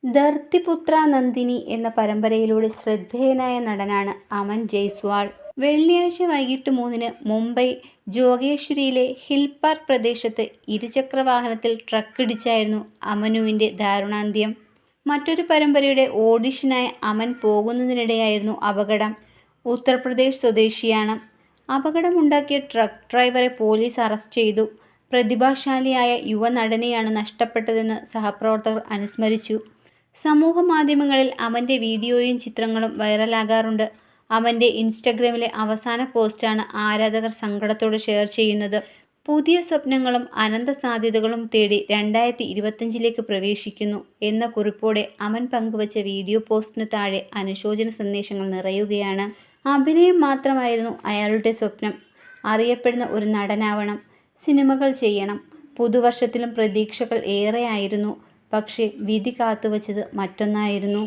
ധർത്തിപുത്ര നന്ദിനി എന്ന പരമ്പരയിലൂടെ ശ്രദ്ധേയനായ നടനാണ് അമൻ ജയ്സ്വാൾ. വെള്ളിയാഴ്ച വൈകിട്ട് 3-ന് മുംബൈ ജോഗേശ്വരിയിലെ ഹിൽ പാർക്ക് പ്രദേശത്ത് ഇരുചക്രവാഹനത്തിൽ ട്രക്കിടിച്ചായിരുന്നു അമനുവിൻ്റെ ദാരുണാന്ത്യം. മറ്റൊരു പരമ്പരയുടെ ഓഡിഷനായി അമൻ പോകുന്നതിനിടെയായിരുന്നു അപകടം. ഉത്തർപ്രദേശ് സ്വദേശിയാണ്. അപകടമുണ്ടാക്കിയ ട്രക്ക് ഡ്രൈവറെ പോലീസ് അറസ്റ്റ് ചെയ്തു. പ്രതിഭാശാലിയായ യുവനടനെയാണ് നഷ്ടപ്പെട്ടതെന്ന് സഹപ്രവർത്തകർ അനുസ്മരിച്ചു. സമൂഹമാധ്യമങ്ങളിൽ അമൻ്റെ വീഡിയോയും ചിത്രങ്ങളും വൈറലാകാറുണ്ട്. അമൻ്റെ ഇൻസ്റ്റഗ്രാമിലെ അവസാന പോസ്റ്റാണ് ആരാധകർ സങ്കടത്തോടെ ഷെയർ ചെയ്യുന്നത്. പുതിയ സ്വപ്നങ്ങളും അനന്ത സാധ്യതകളും തേടി 2025ലേക്ക് പ്രവേശിക്കുന്നു എന്ന കുറിപ്പോടെ അമൻ പങ്കുവച്ച വീഡിയോ പോസ്റ്റിനു താഴെ അനുശോചന സന്ദേശങ്ങൾ നിറയുകയാണ്. അഭിനയം മാത്രമായിരുന്നു അയാളുടെ സ്വപ്നം. അറിയപ്പെടുന്ന ഒരു നടനാവണം, സിനിമകൾ ചെയ്യണം. പുതുവർഷത്തിലും പ്രതീക്ഷകൾ ഏറെയായിരുന്നു. പക്ഷേ വിധി കാത്തുവച്ചത് മറ്റൊന്നായിരുന്നു.